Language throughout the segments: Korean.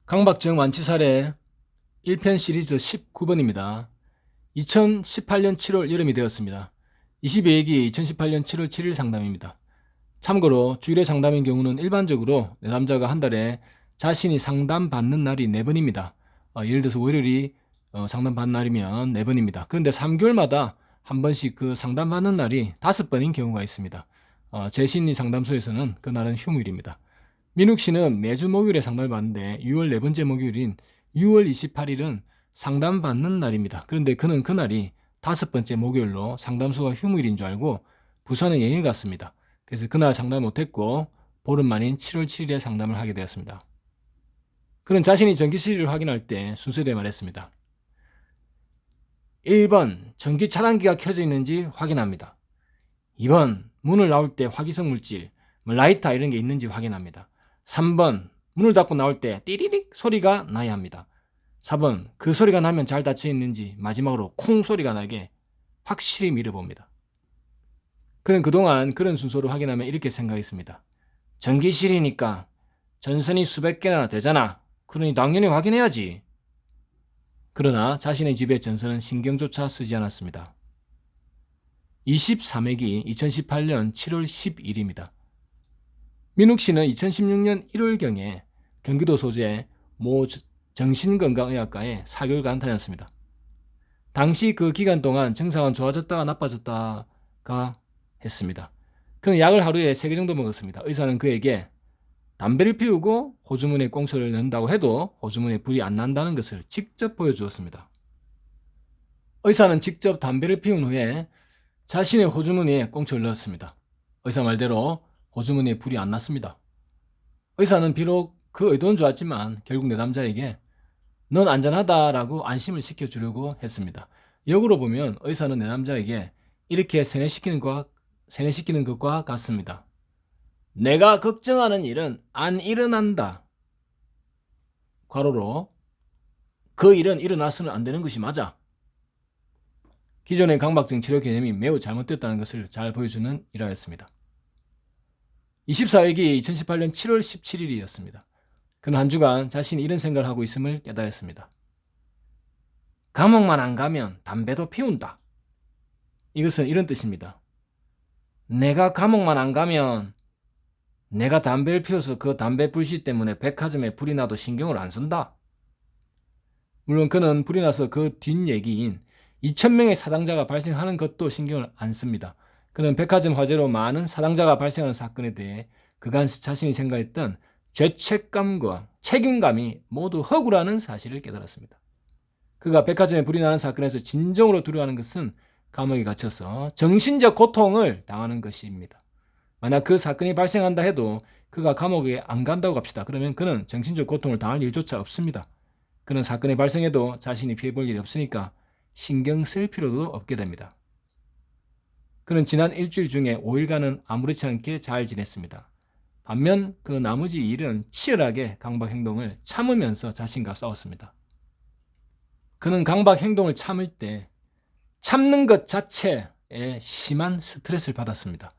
강박증 완치 사례 1편 시리즈 19번입니다. 2018년 7월 여름이 되었습니다. 22회기 2018년 7월 7일 상담입니다. 참고로 주일에 상담인 경우는 일반적으로 내담자가 한 달에 자신이 상담받는 날이 4번입니다. 예를 들어서 월요일이 상담받는 날이면 4번입니다. 그런데 3개월마다 한 번씩 그 상담받는 날이 5번인 경우가 있습니다. 제 심리 상담소에서는 그날은 휴무일입니다. 민욱 씨는 매주 목요일에 상담을 받는데 6월 4번째 목요일인 6월 28일은 상담받는 날입니다. 그런데 그는 그날이 5번째 목요일로 상담소가 휴무일인 줄 알고 부산에 여행을 갔습니다. 그래서 그날 상담을 못했고 보름 만인 7월 7일에 상담을 하게 되었습니다. 그는 자신이 전기실을 확인할 때 순서대로 말했습니다. 1번, 전기 차단기가 켜져 있는지 확인합니다. 2번, 문을 나올 때 화기성 물질, 라이터 이런 게 있는지 확인합니다. 3번, 문을 닫고 나올 때 띠리릭 소리가 나야 합니다. 4번, 그 소리가 나면 잘 닫혀 있는지 마지막으로 쿵 소리가 나게 확실히 밀어봅니다. 그는 그동안 그런 순서로 확인하면 이렇게 생각했습니다. 전기실이니까 전선이 수백 개나 되잖아. 그러니 당연히 확인해야지. 그러나 자신의 집의 전선은 신경조차 쓰지 않았습니다. 23회기 2018년 7월 10일입니다. 민욱 씨는 2016년 1월경에 경기도 소재 모 정신건강의학과에 4개월간 다녔습니다. 당시 그 기간 동안 증상은 좋아졌다가 나빠졌다가 했습니다. 그는 약을 하루에 3개 정도 먹었습니다. 의사는 그에게 담배를 피우고 호주머니에 꽁초를 넣는다고 해도 호주머니에 불이 안 난다는 것을 직접 보여주었습니다. 의사는 직접 담배를 피운 후에 자신의 호주머니에 꽁초를 넣었습니다. 의사 말대로 호주머니에 불이 안 났습니다. 의사는 비록 그 의도는 좋았지만 결국 내담자에게 넌 안전하다라고 안심을 시켜주려고 했습니다. 역으로 보면 의사는 내담자에게 이렇게 세뇌시키는 것과 같습니다. 내가 걱정하는 일은 안 일어난다. 괄호로 그 일은 일어나서는 안 되는 것이 맞아. 기존의 강박증 치료 개념이 매우 잘못됐다는 것을 잘 보여주는 일화였습니다. 24회기 2018년 7월 17일이었습니다. 그는 한 주간 자신이 이런 생각을 하고 있음을 깨달았습니다. 감옥만 안 가면 담배도 피운다. 이것은 이런 뜻입니다. 내가 감옥만 안 가면 내가 담배를 피워서 그 담배 불씨 때문에 백화점에 불이 나도 신경을 안 쓴다. 물론 그는 불이 나서 그 뒷얘기인 2,000명의 사상자가 발생하는 것도 신경을 안 씁니다. 그는 백화점 화재로 많은 사상자가 발생하는 사건에 대해 그간 자신이 생각했던 죄책감과 책임감이 모두 허구라는 사실을 깨달았습니다. 그가 백화점에 불이 나는 사건에서 진정으로 두려워하는 것은 감옥에 갇혀서 정신적 고통을 당하는 것입니다. 만약 그 사건이 발생한다 해도 그가 감옥에 안 간다고 합시다. 그러면 그는 정신적 고통을 당할 일조차 없습니다. 그는 사건이 발생해도 자신이 피해볼 일이 없으니까 신경 쓸 필요도 없게 됩니다. 그는 지난 일주일 중에 5일간은 아무렇지 않게 잘 지냈습니다. 반면 그 나머지 2일은 치열하게 강박 행동을 참으면서 자신과 싸웠습니다. 그는 강박 행동을 참을 때 참는 것 자체에 심한 스트레스를 받았습니다.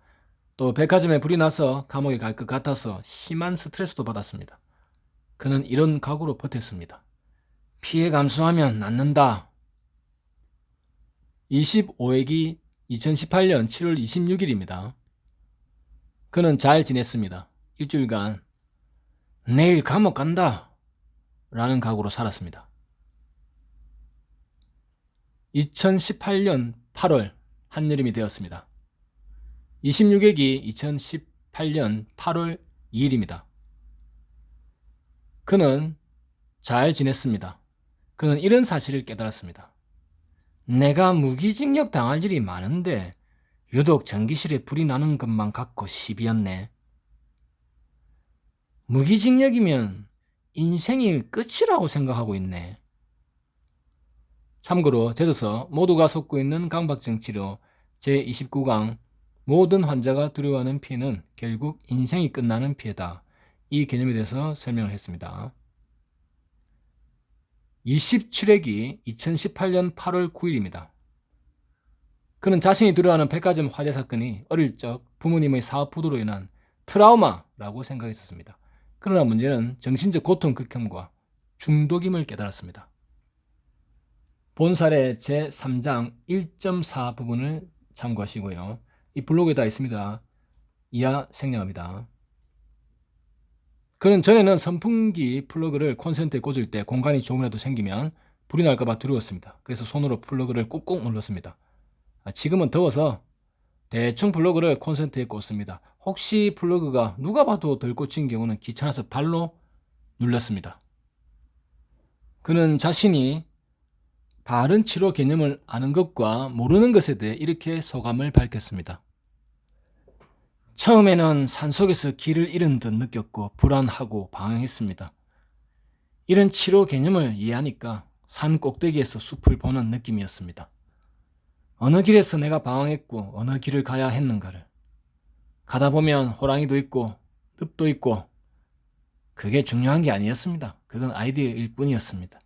또 백화점에 불이 나서 감옥에 갈 것 같아서 심한 스트레스도 받았습니다. 그는 이런 각오로 버텼습니다. 피해 감수하면 낫는다. 25회기 2018년 7월 26일입니다. 그는 잘 지냈습니다. 일주일간 내일 감옥 간다 라는 각오로 살았습니다. 2018년 8월 한여름이 되었습니다. 26회기 2018년 8월 2일입니다. 그는 잘 지냈습니다. 그는 이런 사실을 깨달았습니다. 내가 무기징역 당할 일이 많은데 유독 전기실에 불이 나는 것만 갖고 시비였네. 무기징역이면 인생이 끝이라고 생각하고 있네. 참고로 제도서 모두가 속고 있는 강박증 치료 제29강 모든 환자가 두려워하는 피해는 결국 인생이 끝나는 피해다. 이 개념에 대해서 설명을 했습니다. 27회기 2018년 8월 9일입니다. 그는 자신이 두려워하는 백화점 화재 사건이 어릴 적 부모님의 사업 부도로 인한 트라우마라고 생각했었습니다. 그러나 문제는 정신적 고통 극혐과 중독임을 깨달았습니다. 본사례 제3장 1.4 부분을 참고하시고요. 이 블로그에 다 있습니다. 이하 생략합니다. 그는 전에는 선풍기 플러그를 콘센트에 꽂을 때 공간이 조금이라도 생기면 불이 날까봐 두려웠습니다. 그래서 손으로 플러그를 꾹꾹 눌렀습니다. 지금은 더워서 대충 플러그를 콘센트에 꽂습니다. 혹시 플러그가 누가 봐도 덜 꽂힌 경우는 귀찮아서 발로 눌렀습니다. 그는 자신이 바른 치료 개념을 아는 것과 모르는 것에 대해 이렇게 소감을 밝혔습니다. 처음에는 산속에서 길을 잃은 듯 느꼈고 불안하고 방황했습니다. 이런 치료 개념을 이해하니까 산 꼭대기에서 숲을 보는 느낌이었습니다. 어느 길에서 내가 방황했고 어느 길을 가야 했는가를. 가다 보면 호랑이도 있고 늪도 있고 그게 중요한 게 아니었습니다. 그건 아이디어일 뿐이었습니다.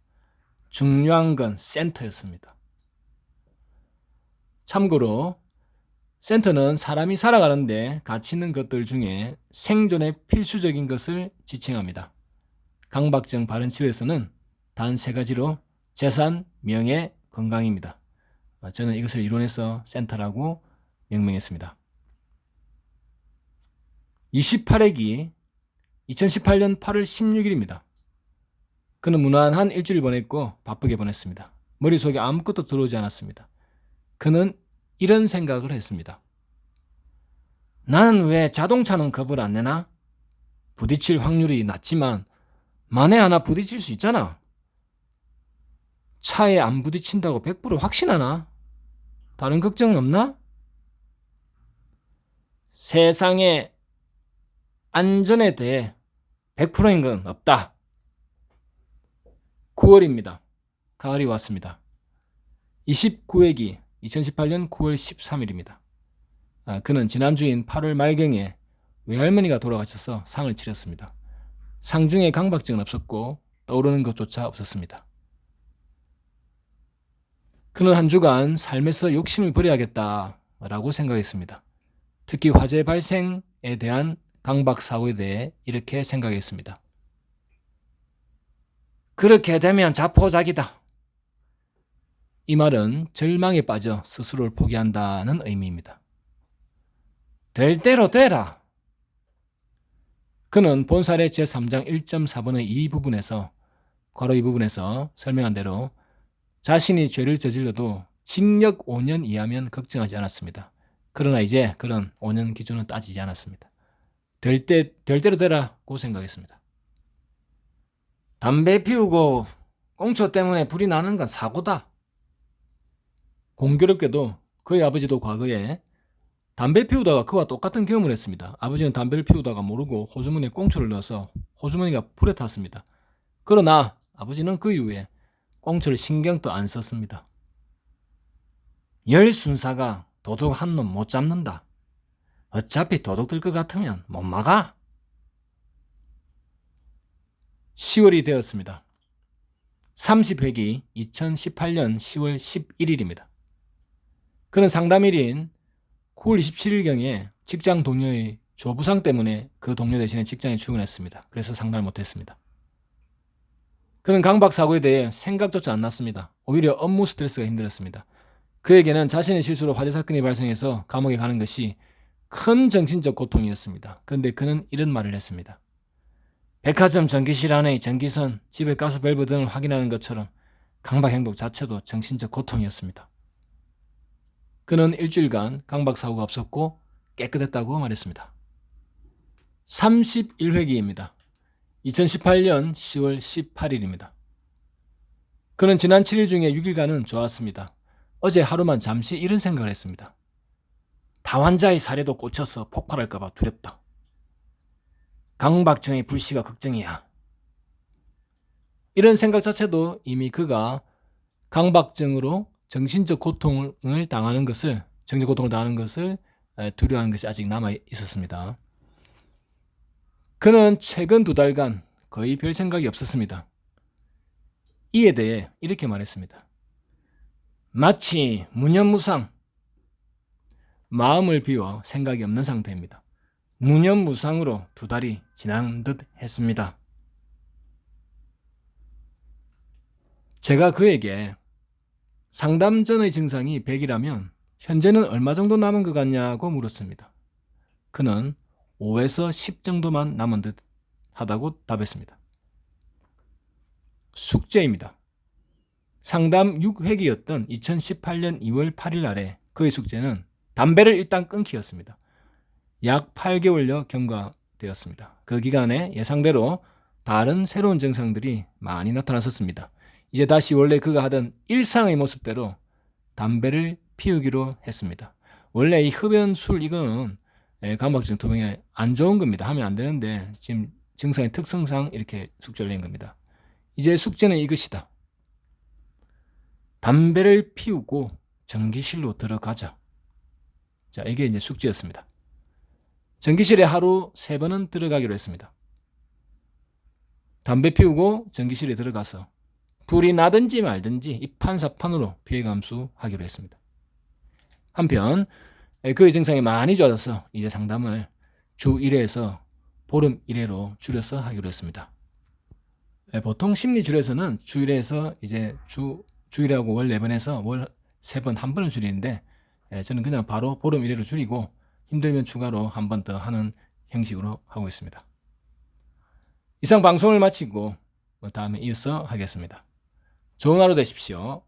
중요한 건 센터였습니다. 참고로 센터는 사람이 살아가는데 가치 있는 것들 중에 생존에 필수적인 것을 지칭합니다. 강박증 발현치료에서는 단 3가지로 재산, 명예, 건강입니다. 저는 이것을 이론에서 센터라고 명명했습니다. 28회기 2018년 8월 16일입니다. 그는 무난한 일주일 보냈고 바쁘게 보냈습니다. 머릿속에 아무것도 들어오지 않았습니다. 그는 이런 생각을 했습니다. 나는 왜 자동차는 겁을 안 내나? 부딪힐 확률이 낮지만 만에 하나 부딪힐 수 있잖아. 차에 안 부딪힌다고 100% 확신하나? 다른 걱정은 없나? 세상에 안전에 대해 100%인 건 없다. 9월입니다. 가을이 왔습니다. 29회기 2018년 9월 13일입니다. 그는 지난주인 8월 말경에 외할머니가 돌아가셔서 상을 치렀습니다. 상 중에 강박증은 없었고 떠오르는 것조차 없었습니다. 그는 한 주간 삶에서 욕심을 버려야겠다라고 생각했습니다. 특히 화재 발생에 대한 강박사고에 대해 이렇게 생각했습니다. 그렇게 되면 자포자기다. 이 말은 절망에 빠져 스스로를 포기한다는 의미입니다. 될 대로 되라. 그는 본사례 제3장 1.4번의 이 부분에서 괄호 이 부분에서 설명한 대로 자신이 죄를 저질러도 징역 5년 이하면 걱정하지 않았습니다. 그러나 이제 그런 5년 기준은 따지지 않았습니다. 될 대로 되라고 생각했습니다. 담배 피우고 꽁초 때문에 불이 나는 건 사고다. 공교롭게도 그의 아버지도 과거에 담배 피우다가 그와 똑같은 경험을 했습니다. 아버지는 담배를 피우다가 모르고 호주머니에 꽁초를 넣어서 호주머니가 불에 탔습니다. 그러나 아버지는 그 이후에 꽁초를 신경도 안 썼습니다. 열 순사가 도둑 한 놈 못 잡는다. 어차피 도둑 들 것 같으면 못 막아. 10월이 되었습니다. 30회기 2018년 10월 11일입니다. 그는 상담일인 9월 27일경에 직장 동료의 조부상 때문에 그 동료 대신에 직장에 출근했습니다. 그래서 상담을 못했습니다. 그는 강박사고에 대해 생각조차 안 났습니다. 오히려 업무 스트레스가 힘들었습니다. 그에게는 자신의 실수로 화재 사건이 발생해서 감옥에 가는 것이 큰 정신적 고통이었습니다. 그런데 그는 이런 말을 했습니다. 백화점 전기실 안의 전기선, 집의 가스 밸브 등을 확인하는 것처럼 강박 행동 자체도 정신적 고통이었습니다. 그는 일주일간 강박사고가 없었고 깨끗했다고 말했습니다. 31회기입니다. 2018년 10월 18일입니다. 그는 지난 7일 중에 6일간은 좋았습니다. 어제 하루만 잠시 이런 생각을 했습니다. 다환자의 사례도 꽂혀서 폭발할까봐 두렵다. 강박증의 불씨가 걱정이야. 이런 생각 자체도 이미 그가 강박증으로 정신적 고통을 당하는 것을 두려워하는 것이 아직 남아 있었습니다. 그는 최근 2달간 거의 별 생각이 없었습니다. 이에 대해 이렇게 말했습니다. 마치 무념무상. 마음을 비워 생각이 없는 상태입니다. 무념무상으로 2달이 지난 듯 했습니다. 제가 그에게 상담 전의 증상이 100이라면 현재는 얼마 정도 남은 것 같냐고 물었습니다. 그는 5에서 10 정도만 남은 듯 하다고 답했습니다. 숙제입니다. 상담 6회기였던 2018년 2월 8일 날에 그의 숙제는 담배를 일단 끊기였습니다. 약 8개월여 경과되었습니다. 그 기간에 예상대로 다른 새로운 증상들이 많이 나타났었습니다. 이제 다시 원래 그가 하던 일상의 모습대로 담배를 피우기로 했습니다. 원래 이 흡연, 술 이거는 감각증 투병에 안 좋은 겁니다. 하면 안 되는데 지금 증상의 특성상 이렇게 숙제를 낸 겁니다. 이제 숙제는 이것이다. 담배를 피우고 전기실로 들어가자. 자, 이게 이제 숙제였습니다. 전기실에 하루 3번은 들어가기로 했습니다. 담배 피우고 전기실에 들어가서 불이 나든지 말든지 이판사판으로 피해 감수하기로 했습니다. 한편 그의 증상이 많이 좋아져서 이제 상담을 주 1회에서 보름 1회로 줄여서 하기로 했습니다. 보통 심리줄에서는 주 1회에서 이제 주일하고 월 4번에서 월 3번, 1번을 줄이는데 저는 그냥 바로 보름 1회로 줄이고 힘들면 추가로 한 번 더 하는 형식으로 하고 있습니다. 이상 방송을 마치고 다음에 이어서 하겠습니다. 좋은 하루 되십시오.